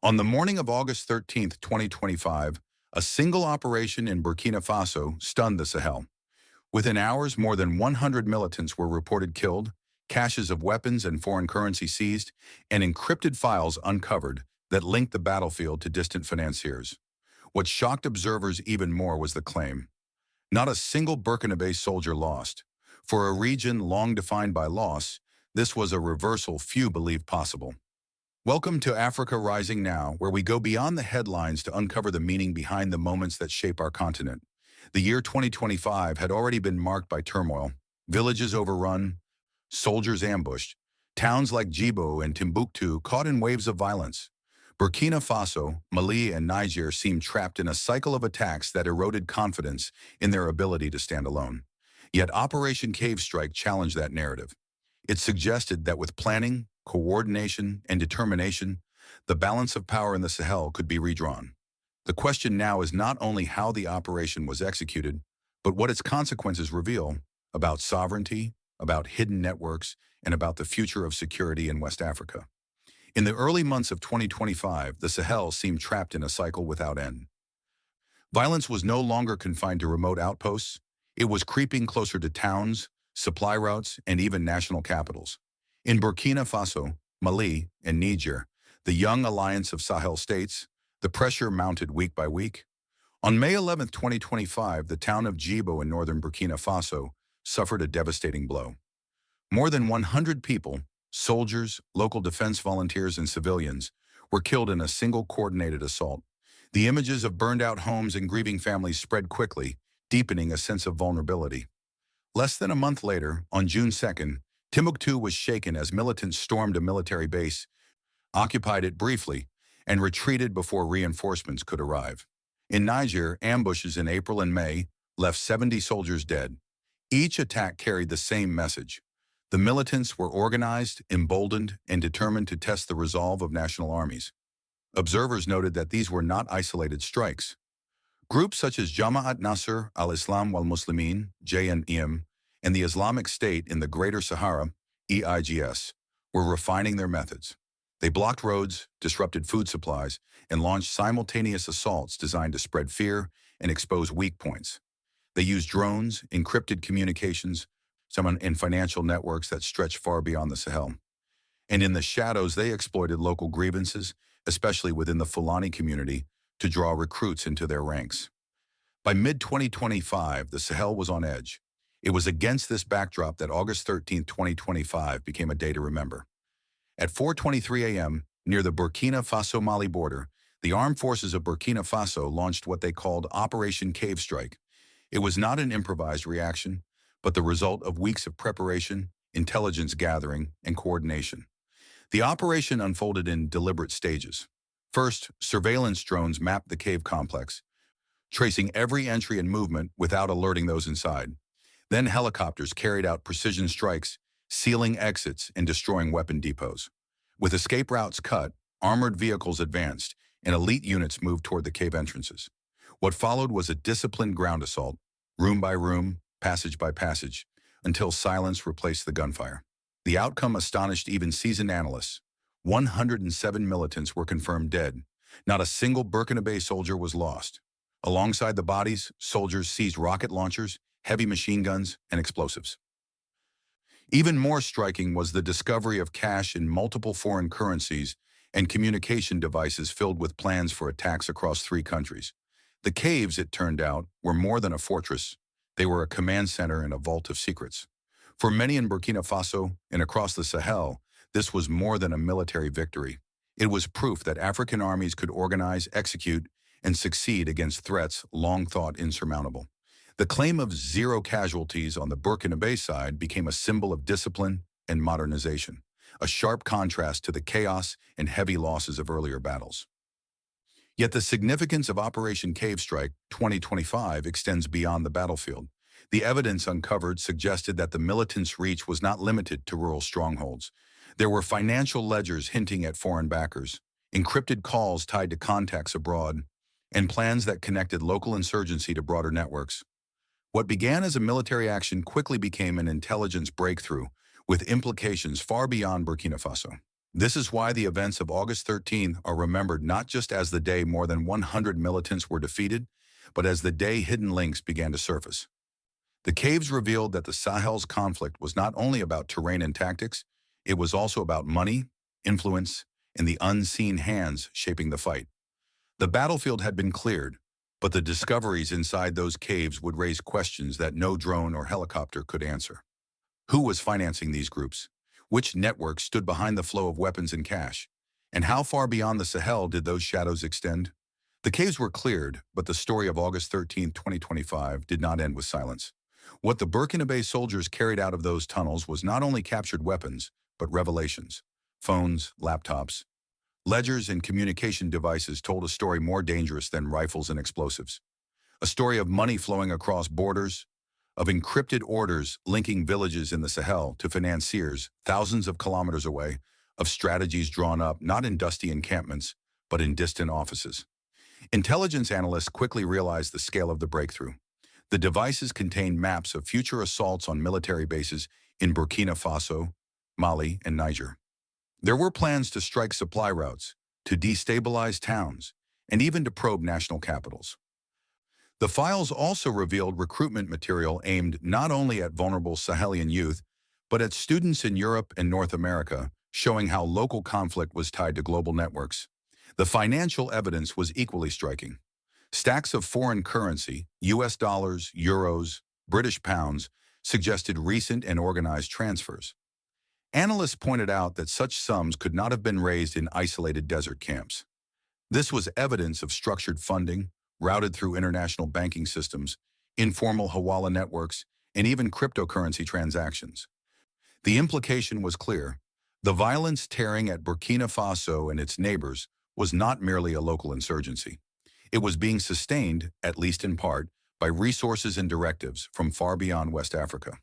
On the morning of August 13th, 2025, a single operation in Burkina Faso stunned the Sahel. Within hours, more than 100 militants were reported killed, caches of weapons and foreign currency seized, and encrypted files uncovered that linked the battlefield to distant financiers. What shocked observers even more was the claim. Not a single Burkinabè soldier lost. For a region long defined by loss, this was a reversal few believed possible. Welcome to Africa Rising Now, where we go beyond the headlines to uncover the meaning behind the moments that shape our continent. The year 2025 had already been marked by turmoil, villages overrun, soldiers ambushed, towns like Djibo and Timbuktu caught in waves of violence. Burkina Faso, Mali, and Niger seemed trapped in a cycle of attacks that eroded confidence in their ability to stand alone. Yet Operation Cave Strike challenged that narrative. It suggested that with planning, coordination, and determination, the balance of power in the Sahel could be redrawn. The question now is not only how the operation was executed, but what its consequences reveal about sovereignty, about hidden networks, and about the future of security in West Africa. In the early months of 2025, the Sahel seemed trapped in a cycle without end. Violence was no longer confined to remote outposts. It was creeping closer to towns, supply routes, and even national capitals. In Burkina Faso, Mali, and Niger, the young Alliance of Sahel States, the pressure mounted week by week. On May 11, 2025, the town of Djibo in northern Burkina Faso suffered a devastating blow. More than 100 people, soldiers, local defense volunteers, and civilians, were killed in a single coordinated assault. The images of burned-out homes and grieving families spread quickly, deepening a sense of vulnerability. Less than a month later, on June 2nd, Timbuktu was shaken as militants stormed a military base, occupied it briefly, and retreated before reinforcements could arrive. In Niger, ambushes in April and May left 70 soldiers dead. Each attack carried the same message. The militants were organized, emboldened, and determined to test the resolve of national armies. Observers noted that these were not isolated strikes. Groups such as Jama'at Nasr al-Islam wal-Muslimin, JNIM, and the Islamic State in the Greater Sahara, EIGS, were refining their methods. They blocked roads, disrupted food supplies, and launched simultaneous assaults designed to spread fear and expose weak points. They used drones, encrypted communications, and financial networks that stretched far beyond the Sahel. And in the shadows, they exploited local grievances, especially within the Fulani community, to draw recruits into their ranks. By mid-2025, the Sahel was on edge. It was against this backdrop that August 13, 2025 became a day to remember. At 4:23 a.m., near the Burkina Faso-Mali border, the armed forces of Burkina Faso launched what they called Operation Cave Strike. It was not an improvised reaction, but the result of weeks of preparation, intelligence gathering, and coordination. The operation unfolded in deliberate stages. First, surveillance drones mapped the cave complex, tracing every entry and movement without alerting those inside. Then helicopters carried out precision strikes, sealing exits and destroying weapon depots. With escape routes cut, armored vehicles advanced, and elite units moved toward the cave entrances. What followed was a disciplined ground assault, room by room, passage by passage, until silence replaced the gunfire. The outcome astonished even seasoned analysts. 107 militants were confirmed dead. Not a single Burkinabè soldier was lost. Alongside the bodies, soldiers seized rocket launchers, heavy machine guns, and explosives. Even more striking was the discovery of cash in multiple foreign currencies and communication devices filled with plans for attacks across 3 countries. The caves, it turned out, were more than a fortress. They were a command center and a vault of secrets. For many in Burkina Faso and across the Sahel, this was more than a military victory. It was proof that African armies could organize, execute, and succeed against threats long thought insurmountable. The claim of 0 casualties on the Burkinabè side became a symbol of discipline and modernization, a sharp contrast to the chaos and heavy losses of earlier battles. Yet the significance of Operation Cave Strike 2025 extends beyond the battlefield. The evidence uncovered suggested that the militants' reach was not limited to rural strongholds. There were financial ledgers hinting at foreign backers, encrypted calls tied to contacts abroad, and plans that connected local insurgency to broader networks. What began as a military action quickly became an intelligence breakthrough, with implications far beyond Burkina Faso. This is why the events of August 13th are remembered not just as the day more than 100 militants were defeated, but as the day hidden links began to surface. The caves revealed that the Sahel's conflict was not only about terrain and tactics, it was also about money, influence, and the unseen hands shaping the fight. The battlefield had been cleared, but the discoveries inside those caves would raise questions that no drone or helicopter could answer. Who was financing these groups? Which networks stood behind the flow of weapons and cash? And how far beyond the Sahel did those shadows extend? The caves were cleared, but the story of August 13, 2025 did not end with silence. What the Burkinabè soldiers carried out of those tunnels was not only captured weapons, but revelations. Phones, laptops, ledgers, and communication devices told a story more dangerous than rifles and explosives. A story of money flowing across borders, of encrypted orders linking villages in the Sahel to financiers thousands of kilometers away, of strategies drawn up not in dusty encampments, but in distant offices. Intelligence analysts quickly realized the scale of the breakthrough. The devices contained maps of future assaults on military bases in Burkina Faso, Mali, and Niger. There were plans to strike supply routes, to destabilize towns, and even to probe national capitals. The files also revealed recruitment material aimed not only at vulnerable Sahelian youth, but at students in Europe and North America, showing how local conflict was tied to global networks. The financial evidence was equally striking. Stacks of foreign currency, US dollars, euros, British pounds, suggested recent and organized transfers. Analysts pointed out that such sums could not have been raised in isolated desert camps. This was evidence of structured funding, routed through international banking systems, informal Hawala networks, and even cryptocurrency transactions. The implication was clear. The violence tearing at Burkina Faso and its neighbors was not merely a local insurgency. It was being sustained, at least in part, by resources and directives from far beyond West Africa.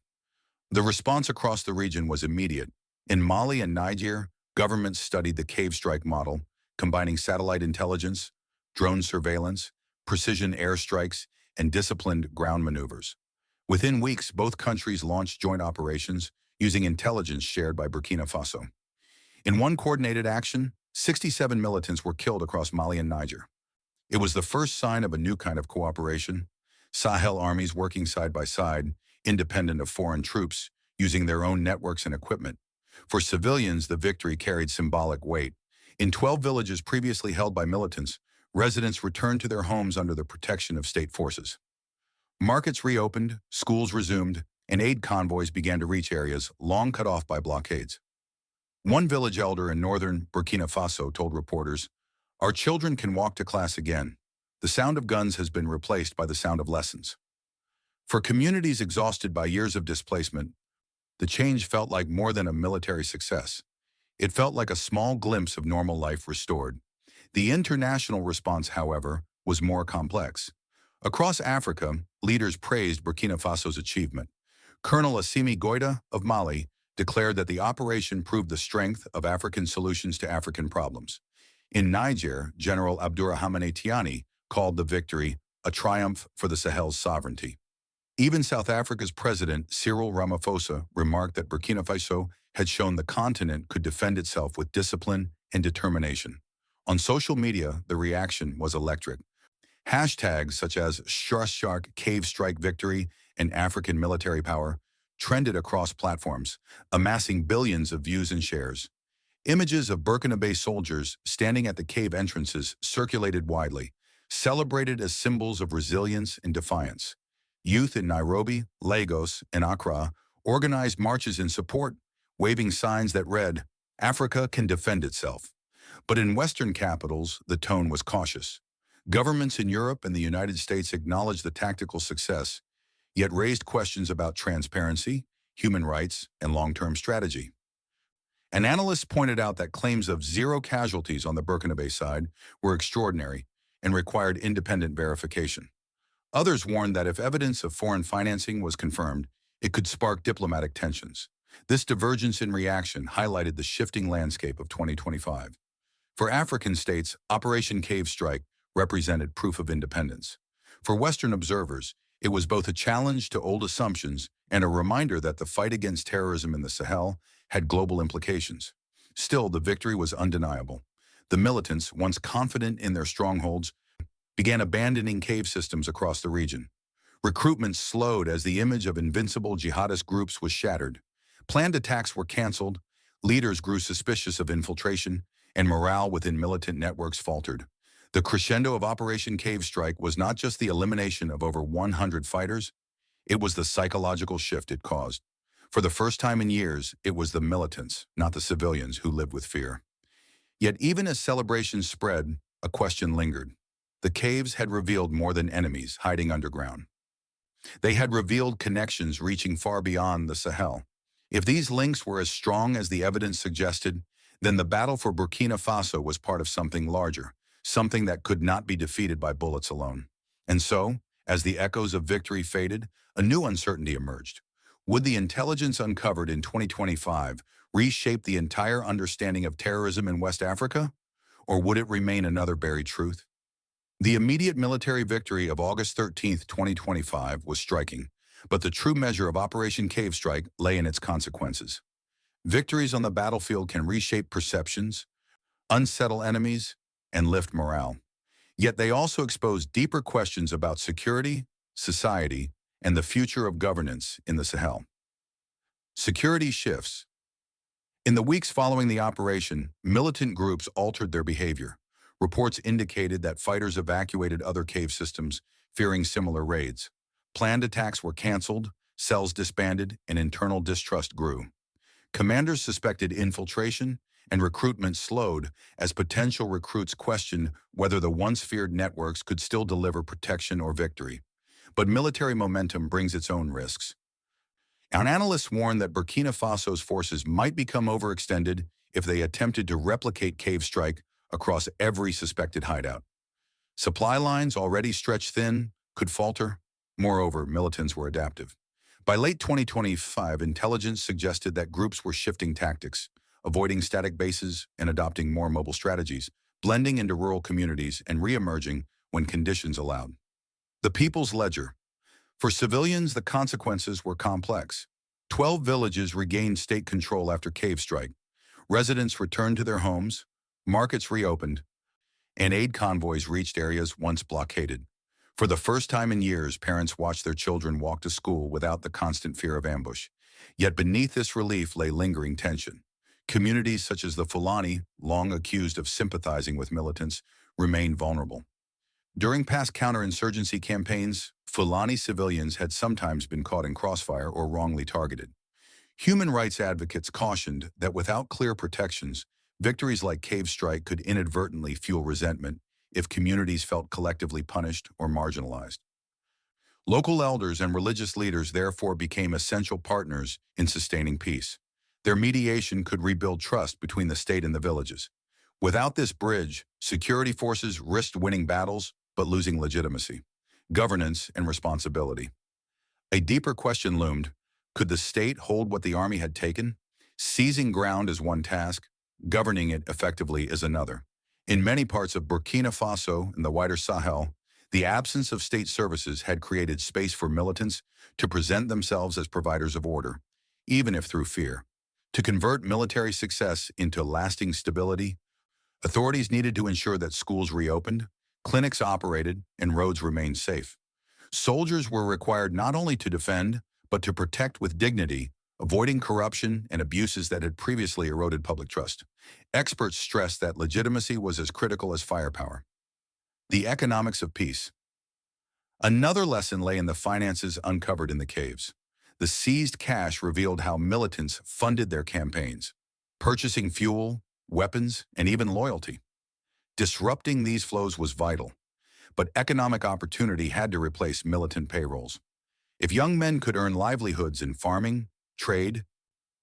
The response across the region was immediate. In Mali and Niger, governments studied the cave strike model, combining satellite intelligence, drone surveillance, precision airstrikes, and disciplined ground maneuvers. Within weeks, both countries launched joint operations using intelligence shared by Burkina Faso. In one coordinated action, 67 militants were killed across Mali and Niger. It was the first sign of a new kind of cooperation, Sahel armies working side by side, independent of foreign troops, using their own networks and equipment. For civilians, the victory carried symbolic weight. In 12 villages previously held by militants, residents returned to their homes under the protection of state forces. Markets reopened, schools resumed, and aid convoys began to reach areas long cut off by blockades. One village elder in northern Burkina Faso told reporters, "Our children can walk to class again. The sound of guns has been replaced by the sound of lessons." For communities exhausted by years of displacement, the change felt like more than a military success. It felt like a small glimpse of normal life restored. The international response, however, was more complex. Across Africa, leaders praised Burkina Faso's achievement. Colonel Assimi Goïta of Mali declared that the operation proved the strength of African solutions to African problems. In Niger, General Abdourahmane Tiani called the victory a triumph for the Sahel's sovereignty. Even South Africa's president, Cyril Ramaphosa, remarked that Burkina Faso had shown the continent could defend itself with discipline and determination. On social media, the reaction was electric. Hashtags such as Shark Cave Strike Victory and African Military Power trended across platforms, amassing billions of views and shares. Images of Burkinabè soldiers standing at the cave entrances circulated widely, celebrated as symbols of resilience and defiance. Youth in Nairobi, Lagos, and Accra organized marches in support, waving signs that read, "Africa can defend itself." But in Western capitals, the tone was cautious. Governments in Europe and the United States acknowledged the tactical success, yet raised questions about transparency, human rights, and long-term strategy. An analyst pointed out that claims of zero casualties on the Burkinabè side were extraordinary and required independent verification. Others warned that if evidence of foreign financing was confirmed, it could spark diplomatic tensions. This divergence in reaction highlighted the shifting landscape of 2025. For African states, Operation Cave Strike represented proof of independence. For Western observers, it was both a challenge to old assumptions and a reminder that the fight against terrorism in the Sahel had global implications. Still, the victory was undeniable. The militants, once confident in their strongholds, began abandoning cave systems across the region. Recruitment slowed as the image of invincible jihadist groups was shattered. Planned attacks were canceled, leaders grew suspicious of infiltration, and morale within militant networks faltered. The crescendo of Operation Cave Strike was not just the elimination of over 100 fighters, it was the psychological shift it caused. For the first time in years, it was the militants, not the civilians, who lived with fear. Yet even as celebrations spread, a question lingered. The caves had revealed more than enemies hiding underground. They had revealed connections reaching far beyond the Sahel. If these links were as strong as the evidence suggested, then the battle for Burkina Faso was part of something larger, something that could not be defeated by bullets alone. And so, as the echoes of victory faded, a new uncertainty emerged. Would the intelligence uncovered in 2025 reshape the entire understanding of terrorism in West Africa? Or would it remain another buried truth? The immediate military victory of August 13, 2025 was striking, but the true measure of Operation Cave Strike lay in its consequences. Victories on the battlefield can reshape perceptions, unsettle enemies, and lift morale. Yet they also expose deeper questions about security, society, and the future of governance in the Sahel. Security shifts. In the weeks following the operation, militant groups altered their behavior. Reports indicated that fighters evacuated other cave systems, fearing similar raids. Planned attacks were canceled, cells disbanded, and internal distrust grew. Commanders suspected infiltration, and recruitment slowed as potential recruits questioned whether the once feared networks could still deliver protection or victory. But military momentum brings its own risks. Our analysts warned that Burkina Faso's forces might become overextended if they attempted to replicate Cave Strike across every suspected hideout. Supply lines, already stretched thin, could falter. Moreover, militants were adaptive. By late 2025, intelligence suggested that groups were shifting tactics, avoiding static bases and adopting more mobile strategies, blending into rural communities and re-emerging when conditions allowed. The People's Ledger. For civilians, the consequences were complex. 12 villages regained state control after Cave Strike. Residents returned to their homes, markets reopened, and aid convoys reached areas once blockaded. For the first time in years, parents watched their children walk to school without the constant fear of ambush. Yet beneath this relief lay lingering tension. Communities such as the Fulani, long accused of sympathizing with militants, remained vulnerable. During past counterinsurgency campaigns, Fulani civilians had sometimes been caught in crossfire or wrongly targeted. Human rights advocates cautioned that without clear protections, victories like Cave Strike could inadvertently fuel resentment if communities felt collectively punished or marginalized. Local elders and religious leaders therefore became essential partners in sustaining peace. Their mediation could rebuild trust between the state and the villages. Without this bridge, security forces risked winning battles but losing legitimacy, governance, and responsibility. A deeper question loomed: could the state hold what the army had taken? Seizing ground is one task, governing it effectively is another. In many parts of Burkina Faso and the wider Sahel, the absence of state services had created space for militants to present themselves as providers of order, even if through fear. To convert military success into lasting stability, authorities needed to ensure that schools reopened, clinics operated, and roads remained safe. Soldiers were required not only to defend, but to protect with dignity, avoiding corruption and abuses that had previously eroded public trust. Experts stressed that legitimacy was as critical as firepower. The economics of peace. Another lesson lay in the finances uncovered in the caves. The seized cash revealed how militants funded their campaigns, purchasing fuel, weapons, and even loyalty. Disrupting these flows was vital, but economic opportunity had to replace militant payrolls. If young men could earn livelihoods in farming, trade,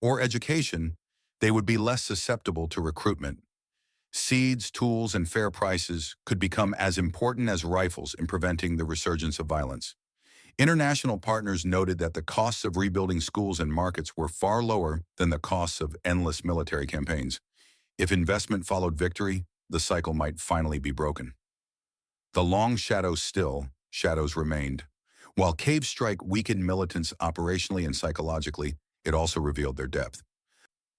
or education, they would be less susceptible to recruitment. Seeds, tools, and fair prices could become as important as rifles in preventing the resurgence of violence. International partners noted that the costs of rebuilding schools and markets were far lower than the costs of endless military campaigns. If investment followed victory, the cycle might finally be broken. The long shadows remained. While Cave Strike weakened militants operationally and psychologically, it also revealed their depth.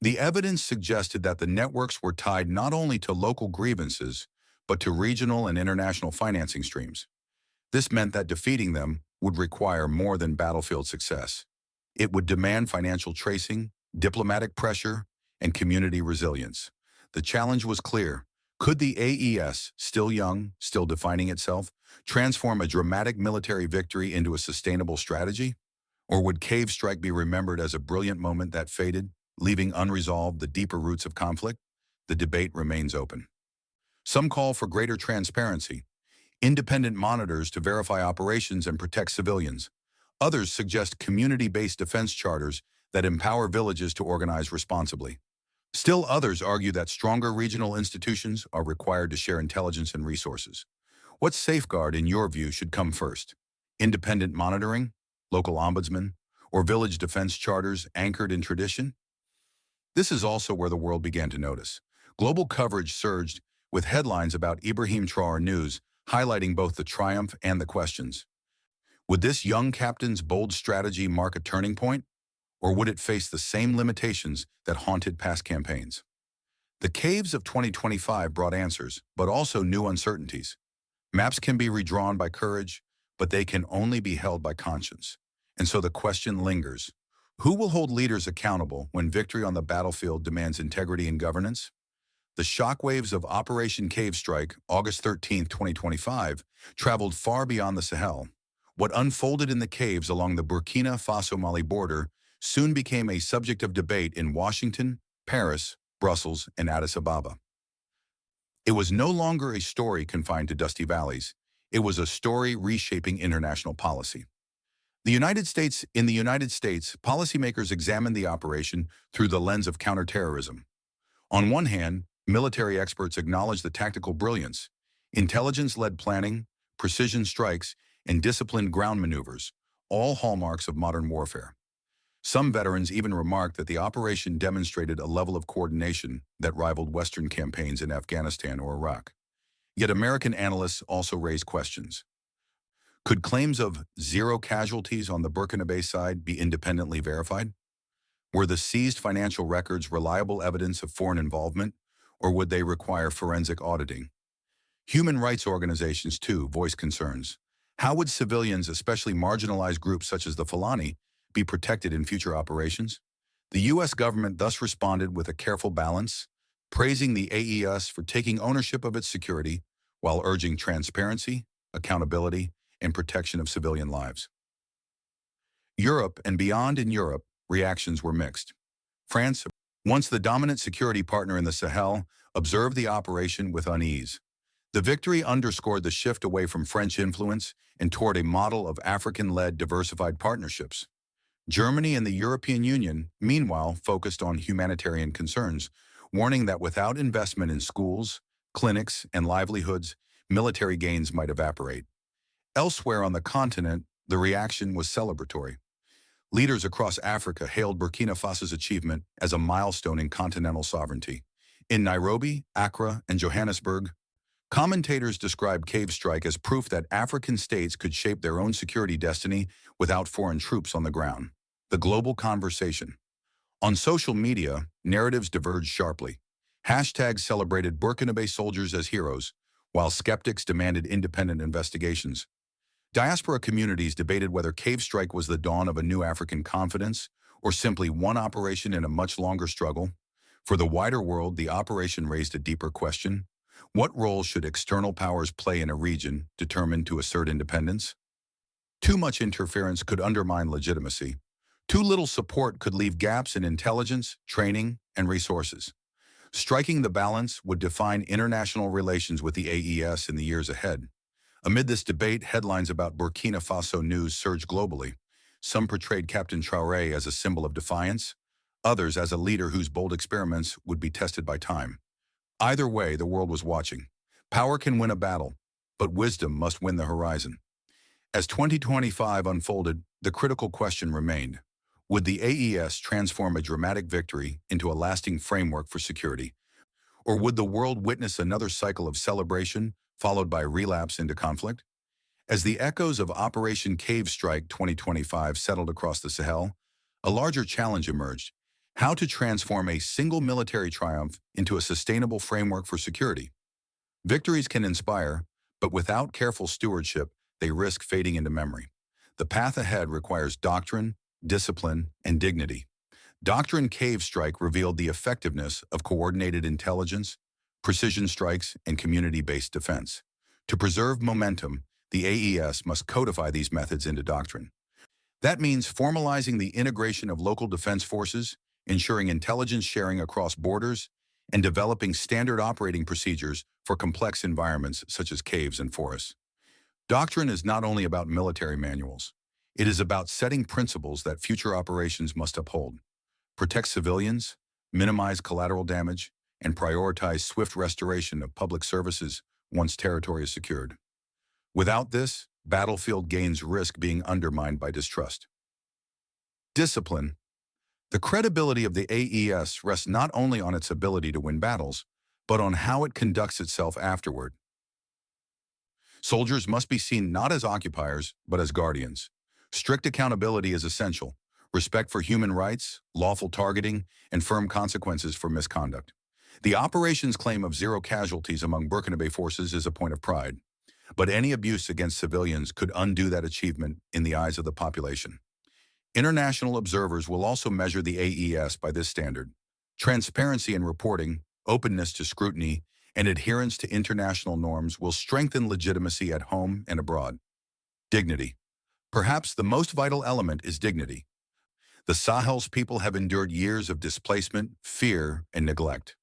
The evidence suggested that the networks were tied not only to local grievances, but to regional and international financing streams. This meant that defeating them would require more than battlefield success. It would demand financial tracing, diplomatic pressure, and community resilience. The challenge was clear. Could the AES, still young, still defining itself, transform a dramatic military victory into a sustainable strategy? Or would Cave Strike be remembered as a brilliant moment that faded, leaving unresolved the deeper roots of conflict? The debate remains open. Some call for greater transparency, independent monitors to verify operations and protect civilians. Others suggest community-based defense charters that empower villages to organize responsibly. Still others argue that stronger regional institutions are required to share intelligence and resources. What safeguard, in your view, should come first? Independent monitoring, local ombudsmen, or village defense charters anchored in tradition? This is also where the world began to notice. Global coverage surged, with headlines about Ibrahim Traoré news highlighting both the triumph and the questions. Would this young captain's bold strategy mark a turning point, or would it face the same limitations that haunted past campaigns? The caves of 2025 brought answers, but also new uncertainties. Maps can be redrawn by courage, but they can only be held by conscience. And so the question lingers. Who will hold leaders accountable when victory on the battlefield demands integrity and governance? The shockwaves of Operation Cave Strike, August 13, 2025, traveled far beyond the Sahel. What unfolded in the caves along the Burkina Faso-Mali border soon became a subject of debate in Washington, Paris, Brussels, and Addis Ababa. It was no longer a story confined to dusty valleys. It was a story reshaping international policy. In the United States, policymakers examined the operation through the lens of counterterrorism. On one hand, military experts acknowledged the tactical brilliance, intelligence-led planning, precision strikes, and disciplined ground maneuvers, all hallmarks of modern warfare. Some veterans even remarked that the operation demonstrated a level of coordination that rivaled Western campaigns in Afghanistan or Iraq. Yet American analysts also raised questions. Could claims of zero casualties on the Burkinabè side be independently verified? Were the seized financial records reliable evidence of foreign involvement, or would they require forensic auditing? Human rights organizations, too, voiced concerns. How would civilians, especially marginalized groups such as the Fulani, be protected in future operations? The U.S. government thus responded with a careful balance, praising the AES for taking ownership of its security while urging transparency, accountability, and protection of civilian lives. Europe and beyond in Europe, reactions were mixed. France, once the dominant security partner in the Sahel, observed the operation with unease. The victory underscored the shift away from French influence and toward a model of African-led diversified partnerships. Germany and the European Union, meanwhile, focused on humanitarian concerns, warning that without investment in schools, clinics, and livelihoods, military gains might evaporate. Elsewhere on the continent, the reaction was celebratory. Leaders across Africa hailed Burkina Faso's achievement as a milestone in continental sovereignty. In Nairobi, Accra, and Johannesburg, commentators described Cave Strike as proof that African states could shape their own security destiny without foreign troops on the ground. The global conversation. On social media, narratives diverged sharply. Hashtags celebrated Burkinabè soldiers as heroes, while skeptics demanded independent investigations. Diaspora communities debated whether Cave Strike was the dawn of a new African confidence or simply one operation in a much longer struggle. For the wider world, the operation raised a deeper question. What role should external powers play in a region determined to assert independence? Too much interference could undermine legitimacy. Too little support could leave gaps in intelligence, training, and resources. Striking the balance would define international relations with the AES in the years ahead. Amid this debate, headlines about Burkina Faso news surged globally. Some portrayed Captain Traoré as a symbol of defiance, others as a leader whose bold experiments would be tested by time. Either way, the world was watching. Power can win a battle, but wisdom must win the horizon. As 2025 unfolded, the critical question remained. Would the AES transform a dramatic victory into a lasting framework for security? Or would the world witness another cycle of celebration, followed by relapse into conflict? As the echoes of Operation Cave Strike 2025 settled across the Sahel, a larger challenge emerged. How to transform a single military triumph into a sustainable framework for security. Victories can inspire, but without careful stewardship, they risk fading into memory. The path ahead requires doctrine, discipline, and dignity. Doctrine Cave Strike revealed the effectiveness of coordinated intelligence, precision strikes, and community-based defense. To preserve momentum, the AES must codify these methods into doctrine. That means formalizing the integration of local defense forces, ensuring intelligence sharing across borders, and developing standard operating procedures for complex environments such as caves and forests. Doctrine is not only about military manuals. It is about setting principles that future operations must uphold. Protect civilians, minimize collateral damage, and prioritize swift restoration of public services once territory is secured. Without this, battlefield gains risk being undermined by distrust. Discipline. The credibility of the AES rests not only on its ability to win battles, but on how it conducts itself afterward. Soldiers must be seen not as occupiers, but as guardians. Strict accountability is essential. Respect for human rights, lawful targeting, and firm consequences for misconduct. The operation's claim of zero casualties among Burkinabè forces is a point of pride, but any abuse against civilians could undo that achievement in the eyes of the population. International observers will also measure the AES by this standard. Transparency in reporting, openness to scrutiny, and adherence to international norms will strengthen legitimacy at home and abroad. Dignity. Perhaps the most vital element is dignity. The Sahel's people have endured years of displacement, fear, and neglect.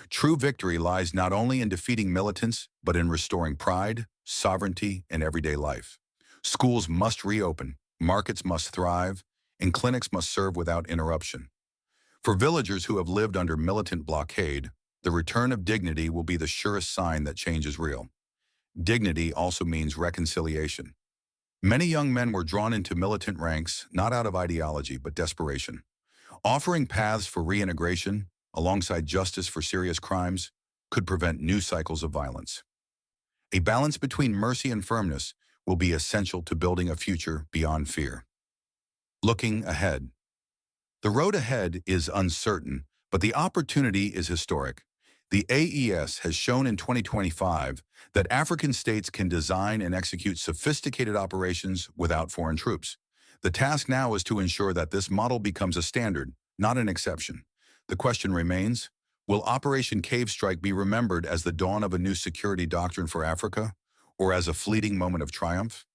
True victory lies not only in defeating militants, but in restoring pride, sovereignty, and everyday life. Schools must reopen, markets must thrive, and clinics must serve without interruption. For villagers who have lived under militant blockade, the return of dignity will be the surest sign that change is real. Dignity also means reconciliation. Many young men were drawn into militant ranks, not out of ideology, but desperation. Offering paths for reintegration, alongside justice for serious crimes, could prevent new cycles of violence. A balance between mercy and firmness will be essential to building a future beyond fear. Looking ahead. The road ahead is uncertain, but the opportunity is historic. The AES has shown in 2025 that African states can design and execute sophisticated operations without foreign troops. The task now is to ensure that this model becomes a standard, not an exception. The question remains, will Operation Cave Strike be remembered as the dawn of a new security doctrine for Africa, or as a fleeting moment of triumph?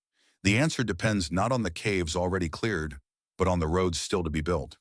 The answer depends not on the caves already cleared, but on the roads still to be built.